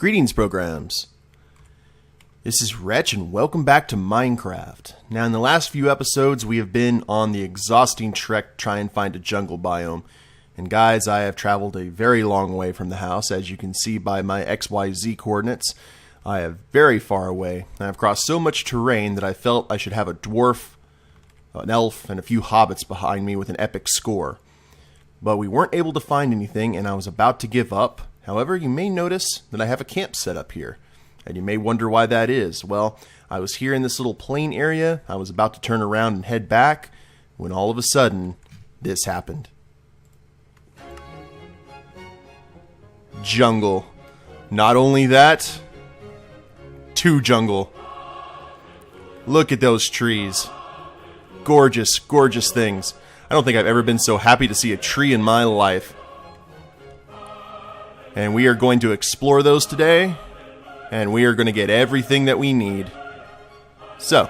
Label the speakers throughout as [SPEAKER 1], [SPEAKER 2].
[SPEAKER 1] Greetings, programs. This is Wretch, and welcome back to Minecraft. Now, in the last few episodes, we have been on the exhausting trek to try and find a jungle biome. And guys, I have traveled a very long way from the house, as you can see by my XYZ coordinates. I am very far away, and I've crossed so much terrain that I felt I should have a dwarf, an elf, and a few hobbits behind me with an epic score. But we weren't able to find anything, and I was about to give up. However, you may notice that I have a camp set up here. And you may wonder why that is. Well, I was here in this little plain area. I was about to turn around and head back when all of a sudden, this happened. Jungle. Not only that, two jungle. Look at those trees. Gorgeous, gorgeous things. I don't think I've ever been so happy to see a tree in my life. And we are going to explore those today. And we are going to get everything that we need. So,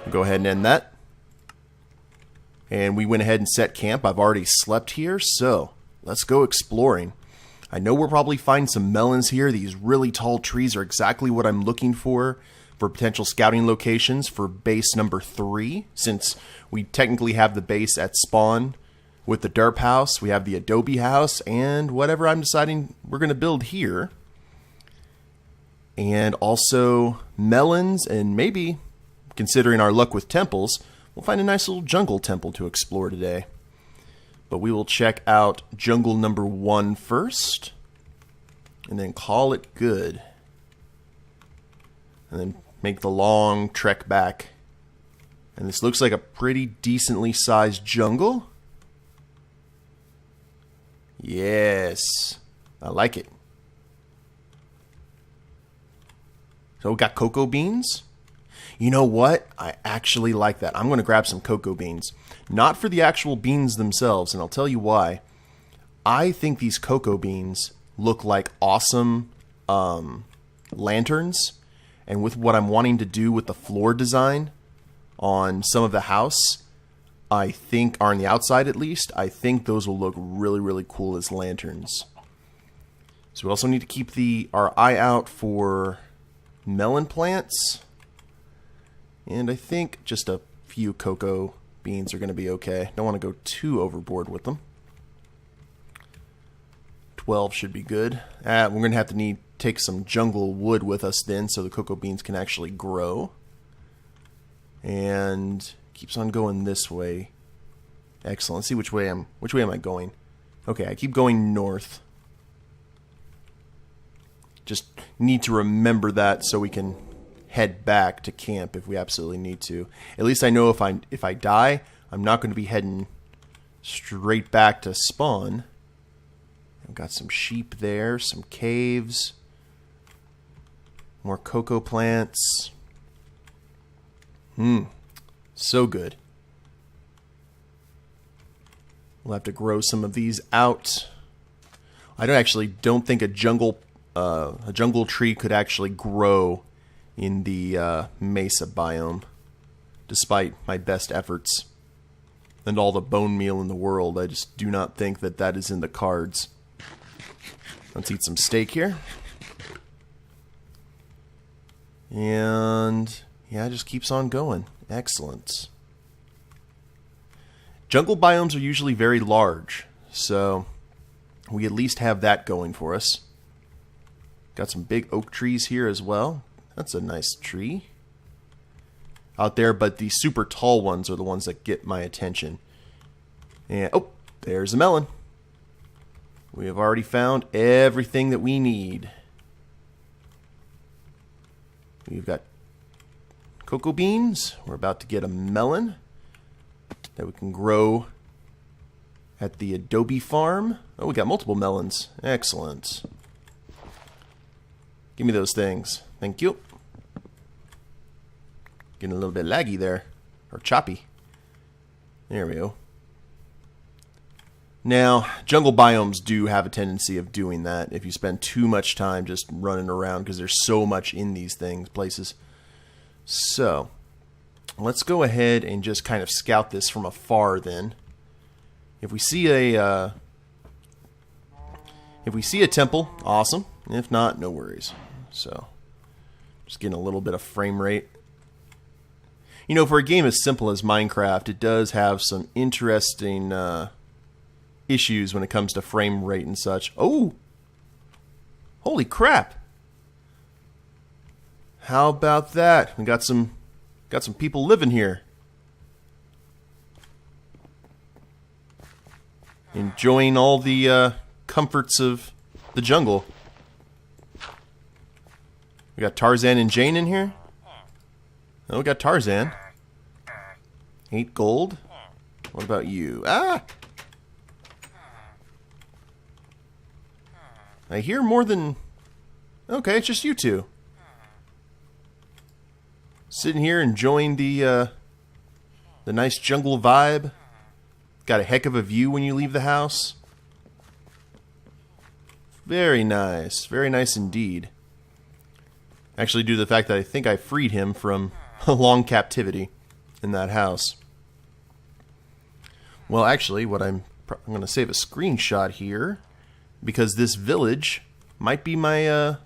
[SPEAKER 1] we'll go ahead and end that. And we went ahead and set camp. I've already slept here, so let's go exploring. I know we'll probably find some melons here. These really tall trees are exactly what I'm looking for potential scouting locations for base number 3. Since we technically have the base at spawn with the derp house, we have the adobe house, and whatever I'm deciding we're going to build here. And also melons, and maybe, considering our luck with temples, we'll find a nice little jungle temple to explore today. But we will check out jungle number 1 first, and then call it good. And then make the long trek back. And this looks like a pretty decently sized jungle. Yes, I like it. So we got cocoa beans. You know what? I actually like that. I'm going to grab some cocoa beans. Not for the actual beans themselves, and I'll tell you why. I think these cocoa beans look like awesome lanterns. And with what I'm wanting to do with the floor design on some of the house, I think, or on the outside at least, I think those will look really, really cool as lanterns. So we also need to keep our eye out for melon plants. And I think just a few cocoa beans are going to be okay. Don't want to go too overboard with them. 12 should be good. We're going to have to take some jungle wood with us then, so the cocoa beans can actually grow. And keeps on going this way. Excellent. Let's see which way am I going? Okay, I keep going north. Just need to remember that so we can head back to camp if we absolutely need to. At least I know if I die, I'm not going to be heading straight back to spawn. I've got some sheep there, some caves, more cocoa plants. So good. We'll have to grow some of these out. I don't think a jungle tree could actually grow in the mesa biome, despite my best efforts and all the bone meal in the world. I just do not think that is in the cards. Let's eat some steak here. And yeah, it just keeps on going. Excellent. Jungle biomes are usually very large, so we at least have that going for us. Got some big oak trees here as well. That's a nice tree out there, but the super tall ones are the ones that get my attention. And oh, there's a melon. We have already found everything that we need. We've got cocoa beans. We're about to get a melon that we can grow at the adobe farm. Oh, we got multiple melons. Excellent. Give me those things. Thank you. Getting a little bit laggy there. Or choppy. There we go. Now, jungle biomes do have a tendency of doing that if you spend too much time just running around, because there's so much in these places. So, let's go ahead and just kind of scout this from afar then. If we see a temple, awesome. If not, no worries. so just getting a little bit of frame rate. You know, for a game as simple as Minecraft, it does have some interesting issues when it comes to frame rate and such. Oh! Holy crap! How about that? We got some people living here. Enjoying all the comforts of the jungle. We got Tarzan and Jane in here. Oh, we got Tarzan. 8 gold. What about you? Ah! I hear more than... Okay, it's just you two. Sitting here enjoying the nice jungle vibe. Got a heck of a view when you leave the house. Very nice. Very nice indeed. Actually, due to the fact that I think I freed him from a long captivity in that house. Well, actually, what I'm going to save a screenshot here, because this village might be my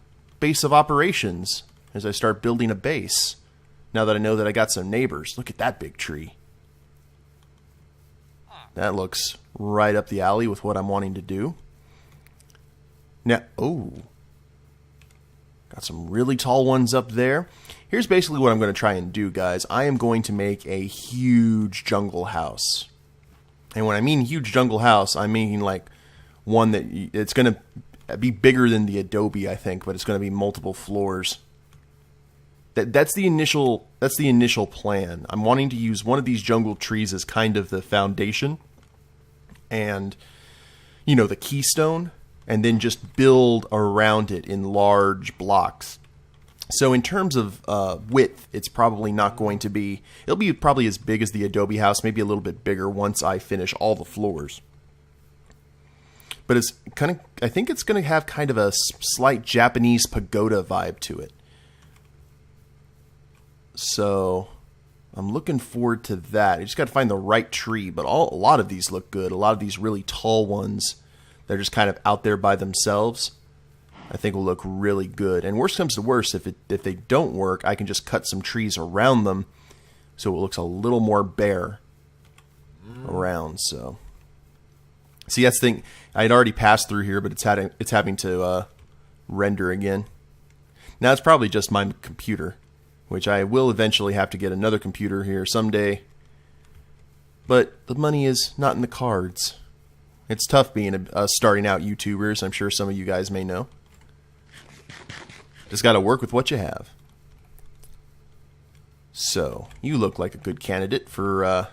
[SPEAKER 1] base of operations as I start building a base. Now that I know that I got some neighbors. Look at that big tree. That looks right up the alley with what I'm wanting to do. Now, oh, got some really tall ones up there. Here's basically what I'm going to try and do, guys. I am going to make a huge jungle house. And when I mean huge jungle house, I mean like one that it's going to be bigger than the Adobe, I think, but it's going to be multiple floors. That's the initial plan. I'm wanting to use one of these jungle trees as kind of the foundation and, you know, the keystone, and then just build around it in large blocks. So in terms of width, it's probably not going to be... It'll be probably as big as the Adobe house, maybe a little bit bigger once I finish all the floors. But it's kind of... I think it's going to have kind of a slight Japanese pagoda vibe to it. So I'm looking forward to that. I just got to find the right tree, but a lot of these look good. A lot of these really tall ones, they're just kind of out there by themselves, I think will look really good. And worst comes to worst, if they don't work, I can just cut some trees around them so it looks a little more bare around. So see, that's the thing. I had already passed through here, but it's having to render again. Now it's probably just my computer, which I will eventually have to get another computer here someday. But the money is not in the cards. It's tough being a starting out YouTuber, as I'm sure some of you guys may know. Just got to work with what you have. So, you look like a good candidate for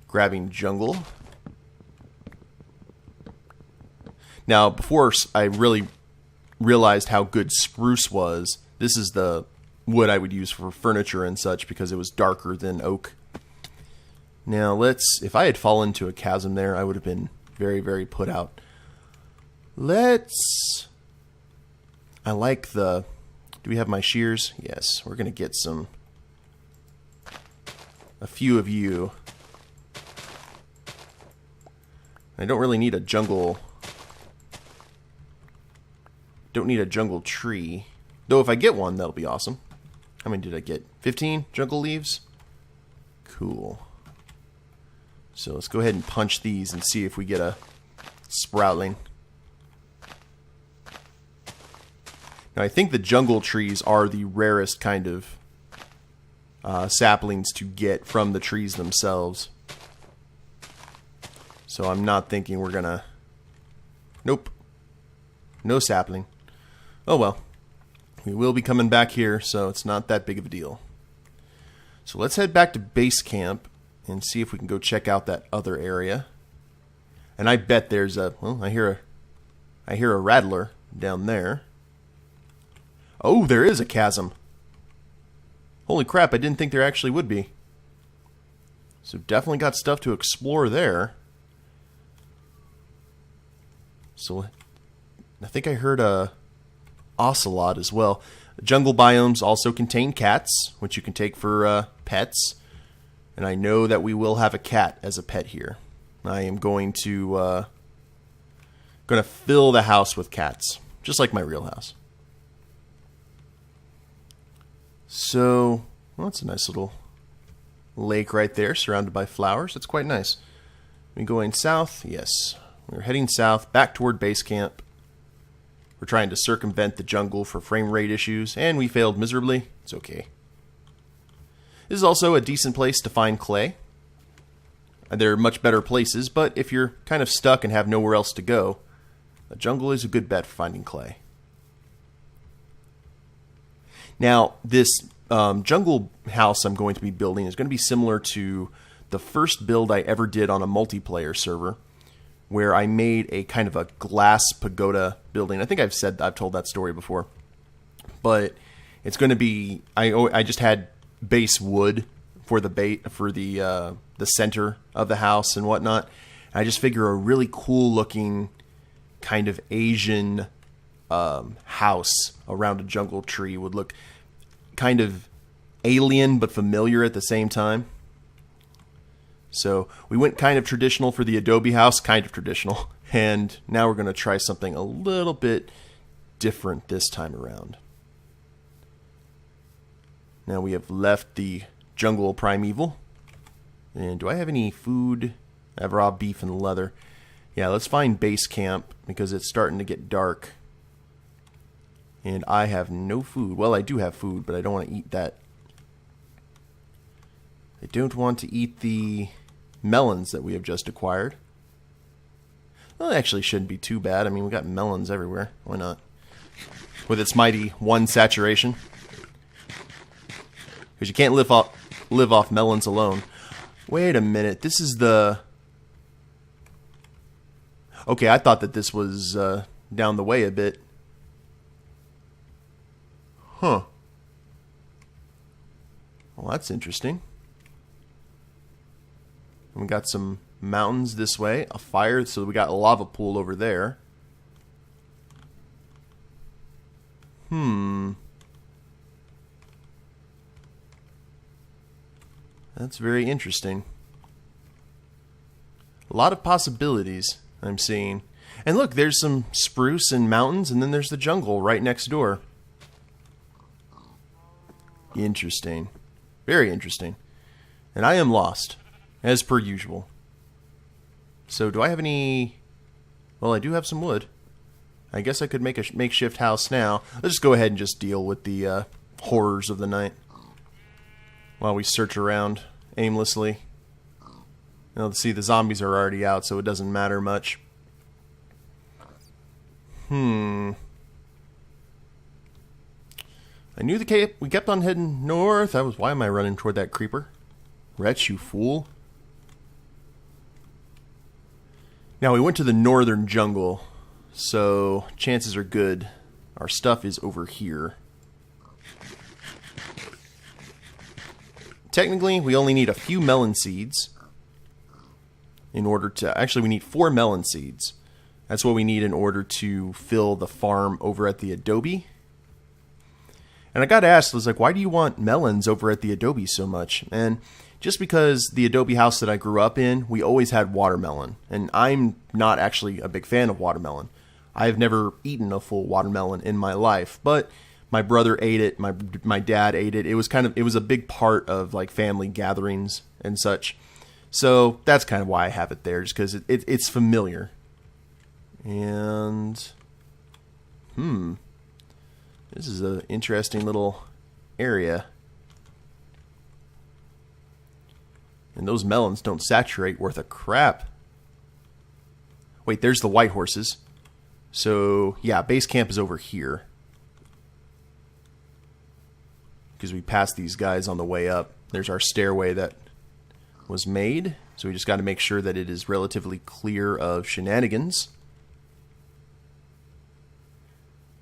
[SPEAKER 1] grabbing jungle. Now, before I really realized how good spruce was, this is the wood I would use for furniture and such because it was darker than oak. Now if I had fallen into a chasm there, I would have been very, very put out. I like do we have my shears? Yes, we're going to get a few of you. I don't really need a jungle, tree. Though if I get one, that'll be awesome. How many did I get? 15 jungle leaves? Cool. So let's go ahead and punch these and see if we get a sproutling. Now I think the jungle trees are the rarest kind of saplings to get from the trees themselves. So I'm not thinking we're gonna... Nope. No sapling. Oh well. We will be coming back here, so it's not that big of a deal. So let's head back to base camp and see if we can go check out that other area. And I bet there's I hear a rattler down there. Oh, there is a chasm. Holy crap, I didn't think there actually would be. So definitely got stuff to explore there. So I think I heard a ocelot as well. Jungle biomes also contain cats, which you can take for pets. And I know that we will have a cat as a pet here. I am going to fill the house with cats, just like my real house. So, well, that's a nice little lake right there, surrounded by flowers. That's quite nice. We going south? Yes. We're heading south, back toward base camp. We're trying to circumvent the jungle for frame rate issues, and we failed miserably. It's okay. This is also a decent place to find clay. There are much better places, but if you're kind of stuck and have nowhere else to go, the jungle is a good bet for finding clay. Now, this jungle house I'm going to be building is going to be similar to the first build I ever did on a multiplayer server, where I made a kind of a glass pagoda building. I think I've told that story before, but it's going to be I just had base wood for the center of the house and whatnot. I just figure a really cool looking kind of Asian house around a jungle tree would look kind of alien but familiar at the same time. So we went kind of traditional for the adobe house, kind of traditional, and now we're going to try something a little bit different this time around. Now we have left the jungle primeval. And do I have any food? I have raw beef and leather. Yeah, let's find base camp because it's starting to get dark. And I have no food. Well, I do have food, but I don't want to eat that. I don't want to eat the melons that we have just acquired. Well, it actually shouldn't be too bad. I mean, we got melons everywhere. Why not? With its mighty 1 saturation. Because you can't live off melons alone. Wait a minute. This is the... Okay, I thought that this was down the way a bit. Huh. Well, that's interesting. We got some mountains this way, a fire, so we got a lava pool over there. That's very interesting. A lot of possibilities I'm seeing. And look, there's some spruce and mountains, and then there's the jungle right next door. Interesting. Very interesting. And I am lost, as per usual. So do I have any... Well, I do have some wood. I guess I could make a makeshift house now. Let's just go ahead and just deal with the horrors of the night while we search around aimlessly. Now, let's see, the zombies are already out, so it doesn't matter much. I knew we kept on heading north. Why am I running toward that creeper? Wretch, you fool. Now, we went to the northern jungle, so chances are good our stuff is over here. Technically, we only need a few melon seeds in order to... Actually, we need 4 melon seeds. That's what we need in order to fill the farm over at the adobe. And I got asked, I was like, why do you want melons over at the adobe so much? And just because the adobe house that I grew up in, we always had watermelon. And I'm not actually a big fan of watermelon. I've never eaten a full watermelon in my life, but my brother ate it, my dad ate it. It was a big part of like family gatherings and such. So that's kind of why I have it there, just because it's familiar. And this is an interesting little area. And those melons don't saturate worth a crap. Wait, there's the white horses. So, yeah, base camp is over here. Because we passed these guys on the way up. There's our stairway that was made. So we just got to make sure that it is relatively clear of shenanigans.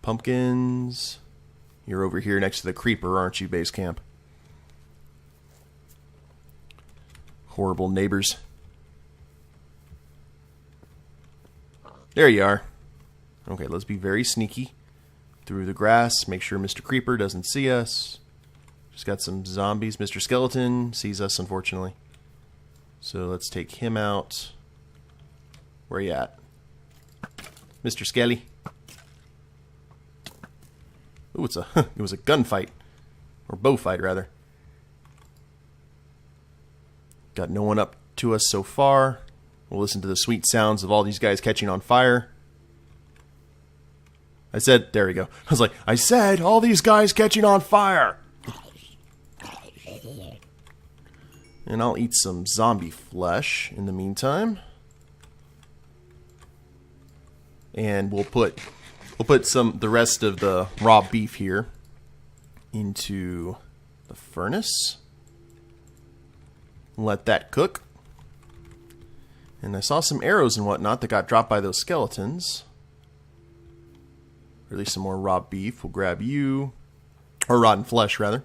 [SPEAKER 1] Pumpkins. You're over here next to the creeper, aren't you, base camp? Horrible neighbors. There you are. Okay, let's be very sneaky through the grass. Make sure Mr. Creeper doesn't see us. Just got some zombies. Mr. Skeleton sees us, unfortunately. So let's take him out. Where you at? Mr. Skelly. Ooh, it was a gunfight. Or bowfight, rather. Got no one up to us so far. We'll listen to the sweet sounds of all these guys catching on fire. There we go. I was like, I said, all these guys catching on fire. And I'll eat some zombie flesh in the meantime. And we'll put the rest of the raw beef here into the furnace. Let that cook. And I saw some arrows and whatnot that got dropped by those skeletons. Or at least some more raw beef. We'll grab you. Or rotten flesh, rather.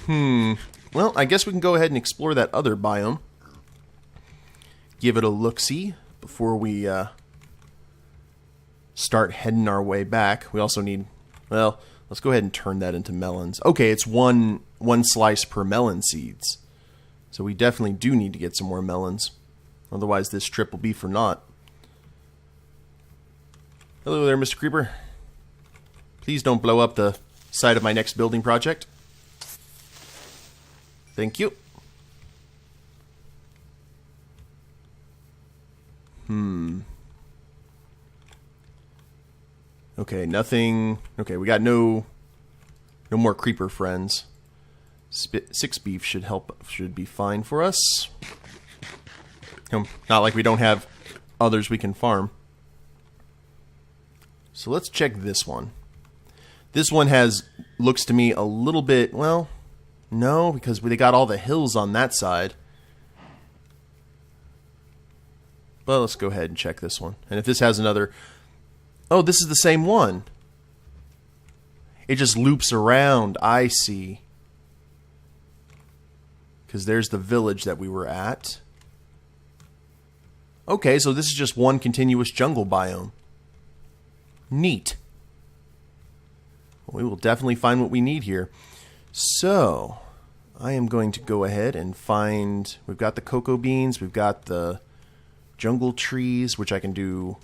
[SPEAKER 1] Well, I guess we can go ahead and explore that other biome. Give it a look-see before we start heading our way back. We also need... Well, let's go ahead and turn that into melons. Okay, it's one slice per melon seeds. So we definitely do need to get some more melons. Otherwise, this trip will be for naught. Hello there, Mr. Creeper. Please don't blow up the side of my next building project. Thank you. Okay, nothing. Okay, we got no more creeper friends. 6 beef should be fine for us. Not like we don't have others we can farm. So let's check this one. This one looks to me a little bit, well, no, because they got all the hills on that side. Well, let's go ahead and check this one. And if this has another... Oh, this is the same one. It just loops around. I see. Because there's the village that we were at. Okay, so this is just one continuous jungle biome. Neat. Well, we will definitely find what we need here. So, I am going to go ahead and find... We've got the cocoa beans. We've got the jungle trees, which I can do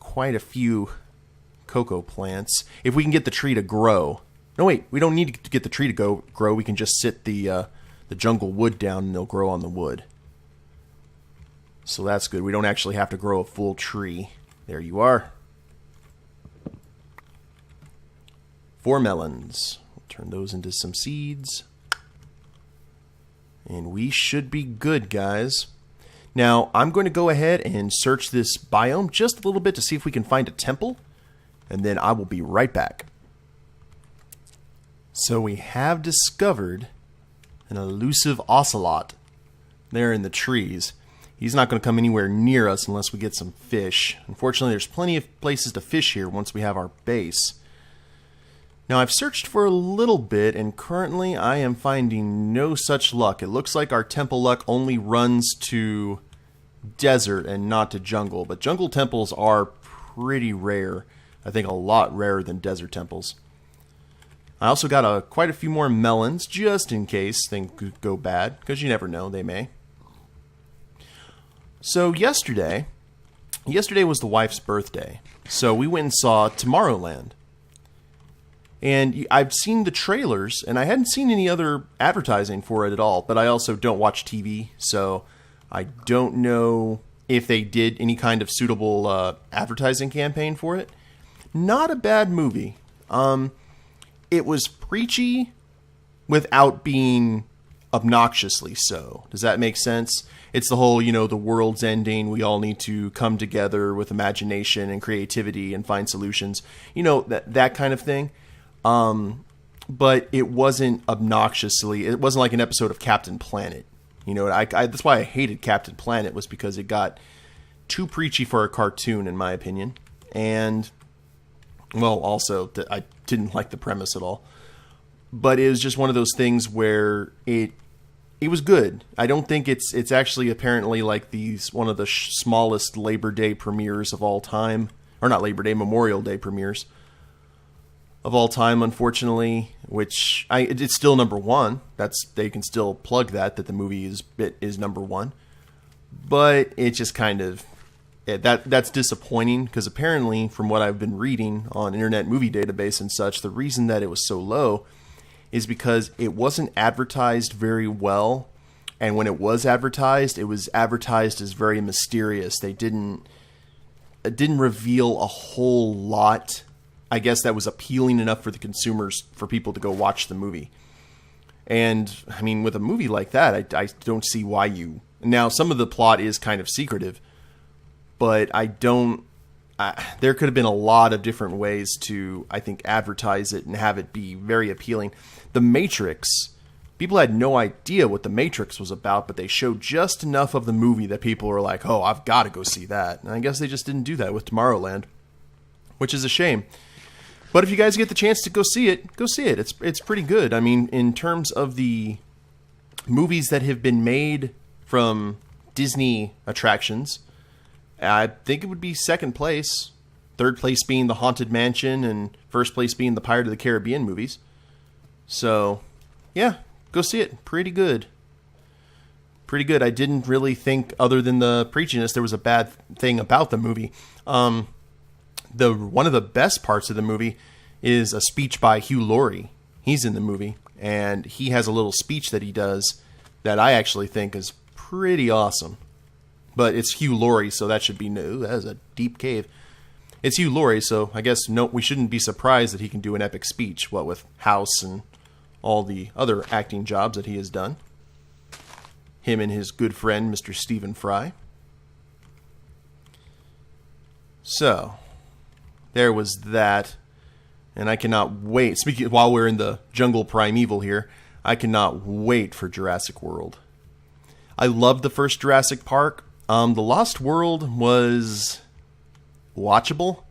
[SPEAKER 1] quite a few cocoa plants. If we can get the tree to grow. No, wait. We don't need to get the tree to grow. We can just sit the jungle wood down and they'll grow on the wood. So that's good. We don't actually have to grow a full tree. There you are. 4 melons. We'll turn those into some seeds. And we should be good, guys. Now, I'm going to go ahead and search this biome just a little bit to see if we can find a temple. And then I will be right back. So we have discovered an elusive ocelot there in the trees. He's not going to come anywhere near us unless we get some fish. Unfortunately, there's plenty of places to fish here once we have our base. Now, I've searched for a little bit, and currently I am finding no such luck. It looks like our temple luck only runs to desert and not to jungle. But jungle temples are pretty rare. I think a lot rarer than desert temples. I also got quite a few more melons, just in case things could go bad, because you never know, they may. So yesterday was the wife's birthday, so we went and saw Tomorrowland. And I've seen the trailers, and I hadn't seen any other advertising for it at all, but I also don't watch TV, so I don't know if they did any kind of suitable advertising campaign for it. Not a bad movie. It was preachy without being obnoxiously so. Does that make sense? It's the whole, the world's ending. We all need to come together with imagination and creativity and find solutions. That kind of thing. But it wasn't obnoxiously. It wasn't like an episode of Captain Planet. That's why I hated Captain Planet, was because it got too preachy for a cartoon, in my opinion. And, well, also, I didn't like the premise at all. But it was just one of those things where it was good. I don't think it's actually apparently like one of the smallest Labor Day premieres of all time. Or not Labor Day, Memorial Day premieres of all time, unfortunately, which it's still number 1. They can still plug that the movie is number 1. But it just kind of that's disappointing, because apparently, from what I've been reading on Internet Movie Database and such, the reason that it was so low is because it wasn't advertised very well, and when it was advertised as very mysterious. It didn't reveal a whole lot, I guess, that was appealing enough for the consumers, for people to go watch the movie. And I mean, with a movie like that, I don't see why you. Now, some of the plot is kind of secretive, but there could have been a lot of different ways to, I think, advertise it and have it be very appealing. The Matrix, people had no idea what The Matrix was about, but they showed just enough of the movie that people were like, oh, I've got to go see that. And I guess they just didn't do that with Tomorrowland, which is a shame. But if you guys get the chance to go see it, go see it. It's pretty good. I mean, in terms of the movies that have been made from Disney attractions, I think it would be second place. Third place being the Haunted Mansion, and first place being the Pirate of the Caribbean movies. So, yeah, go see it. Pretty good. Pretty good. I didn't really think, other than the preachiness, there was a bad thing about the movie. One of the best parts of the movie is a speech by Hugh Laurie. He's in the movie, and he has a little speech that he does that I actually think is pretty awesome. But it's Hugh Laurie, so that should be new. That is a deep cave. It's Hugh Laurie, so I guess we shouldn't be surprised that he can do an epic speech, what with House and all the other acting jobs that he has done. Him and his good friend, Mr. Stephen Fry. So, there was that. And I cannot wait. Speaking while we're in the jungle primeval here, I cannot wait for Jurassic World. I loved the first Jurassic Park. The Lost World was watchable,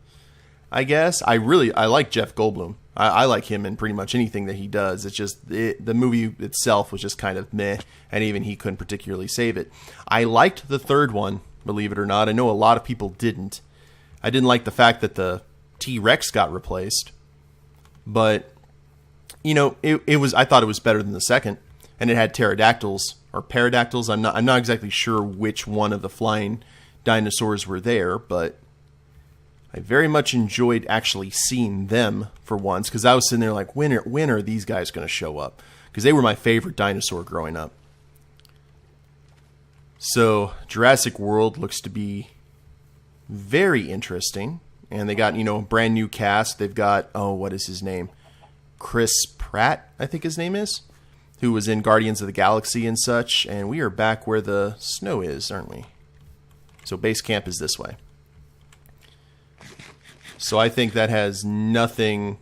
[SPEAKER 1] I guess. I like Jeff Goldblum. I like him in pretty much anything that he does. It's just the movie itself was just kind of meh, and even he couldn't particularly save it. I liked the third one, believe it or not. I know a lot of people didn't. I didn't like the fact that the T-Rex got replaced, but you know, I thought it was better than the second, and it had pterodactyls or pterodactyls. I'm not exactly sure which one of the flying dinosaurs were there, but I very much enjoyed actually seeing them for once, because I was sitting there like, when are these guys going to show up? Because they were my favorite dinosaur growing up. So Jurassic World looks to be very interesting, and they got, a brand new cast. They've got, what is his name? Chris Pratt, I think his name is, who was in Guardians of the Galaxy and such, and we are back where the snow is, aren't we? So base camp is this way. So I think that has nothing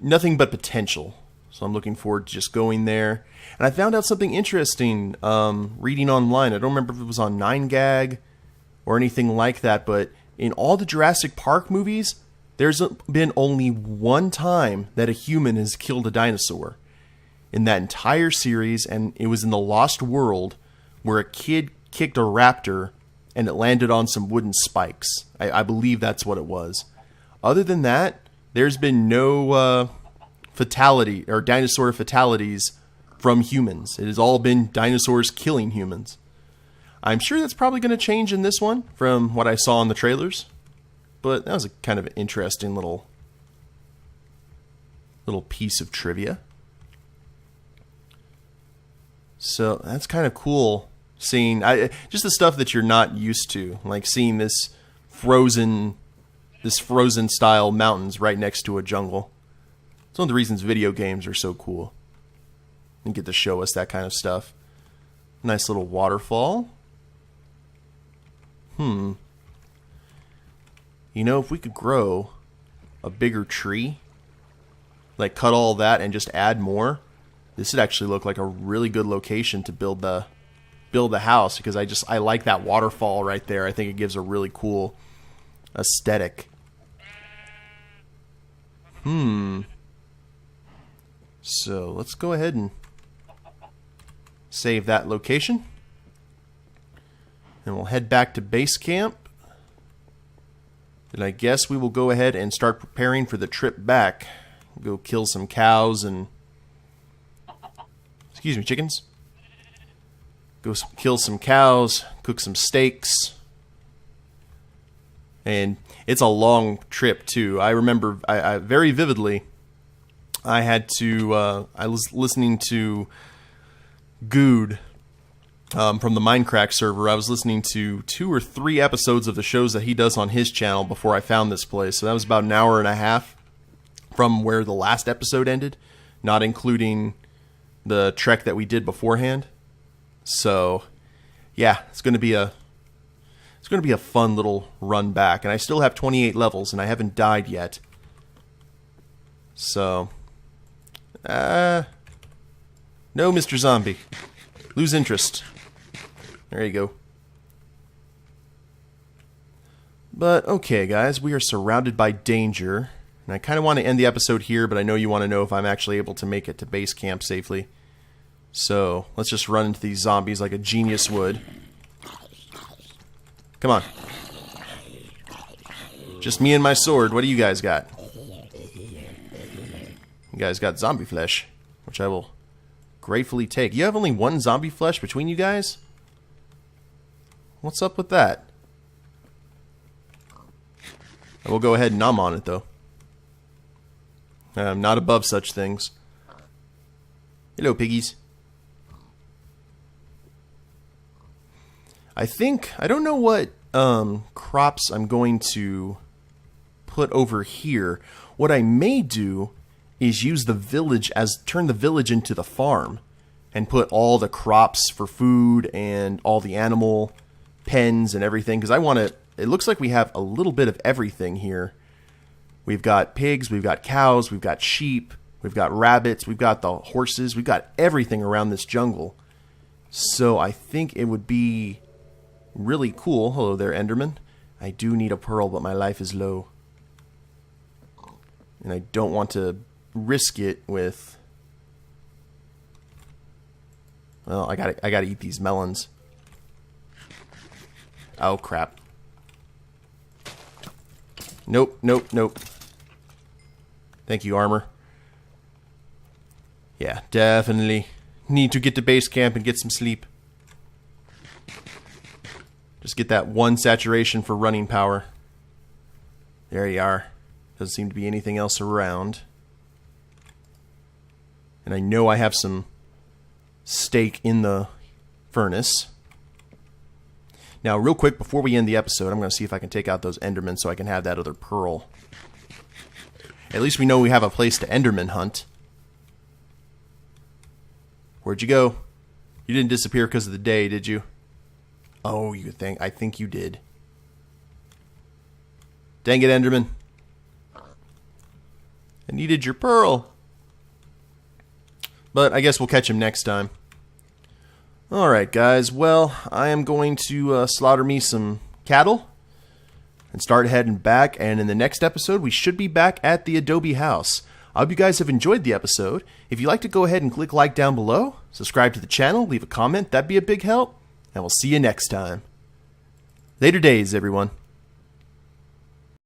[SPEAKER 1] but potential. So I'm looking forward to just going there. And I found out something interesting reading online. I don't remember if it was on 9gag or anything like that, but in all the Jurassic Park movies, there's been only one time that a human has killed a dinosaur in that entire series, and it was in The Lost World, where a kid kicked a raptor and it landed on some wooden spikes. I believe that's what it was. Other than that, there's been no fatality or dinosaur fatalities from humans. It has all been dinosaurs killing humans. I'm sure that's probably going to change in this one from what I saw in the trailers, but that was a kind of interesting little piece of trivia. So that's kind of cool seeing just the stuff that you're not used to, like seeing this frozen style mountains right next to a jungle. It's one of the reasons video games are so cool. And get to show us that kind of stuff. Nice little waterfall. If we could grow a bigger tree, like cut all that and just add more, this would actually look like a really good location to build the house, because I like that waterfall right there. I think it gives a really cool aesthetic. So let's go ahead and save that location. And we'll head back to base camp. And I guess we will go ahead and start preparing for the trip back. Go kill some cows and... Excuse me, chickens. Go kill some cows, cook some steaks. And it's a long trip, too. I remember I very vividly, I was listening to Good from the Minecraft server. I was listening to 2 or 3 episodes of the shows that he does on his channel before I found this place. So that was about an hour and a half from where the last episode ended, not including the trek that we did beforehand. So, yeah, it's going to be a fun little run back. And I still have 28 levels, and I haven't died yet. So, no, Mr. Zombie. Lose interest. There you go. But, okay, guys, we are surrounded by danger. And I kind of want to end the episode here, but I know you want to know if I'm actually able to make it to base camp safely. So, let's just run into these zombies like a genius would. Come on. Just me and my sword. What do you guys got? You guys got zombie flesh, which I will gratefully take. You have only 1 zombie flesh between you guys? What's up with that? I will go ahead and nom on it, though. I'm not above such things. Hello, piggies. I don't know what crops I'm going to put over here. What I may do is use the village turn the village into the farm and put all the crops for food and all the animal pens and everything, because it looks like we have a little bit of everything here. We've got pigs, we've got cows, we've got sheep, we've got rabbits, we've got the horses, we've got everything around this jungle. So I think it would be really cool. Hello there, Enderman. I do need a pearl, but my life is low. And I don't want to risk it with... Well, I gotta eat these melons. Oh, crap. Nope, nope, nope. Thank you, armor. Yeah, definitely need to get to base camp and get some sleep. Just get that 1 saturation for running power. There you are. Doesn't seem to be anything else around. And I know I have some steak in the furnace. Now, real quick, before we end the episode, I'm going to see if I can take out those Endermen so I can have that other pearl. At least we know we have a place to Enderman hunt. Where'd you go? You didn't disappear because of the day, did you? Oh, I think you did. Dang it, Enderman. I needed your pearl. But I guess we'll catch him next time. Alright, guys. Well, I am going to slaughter me some cattle and start heading back. And in the next episode, we should be back at the Adobe house. I hope you guys have enjoyed the episode. If you'd like to go ahead and click like down below, subscribe to the channel, leave a comment, that'd be a big help. And we'll see you next time. Later days, everyone.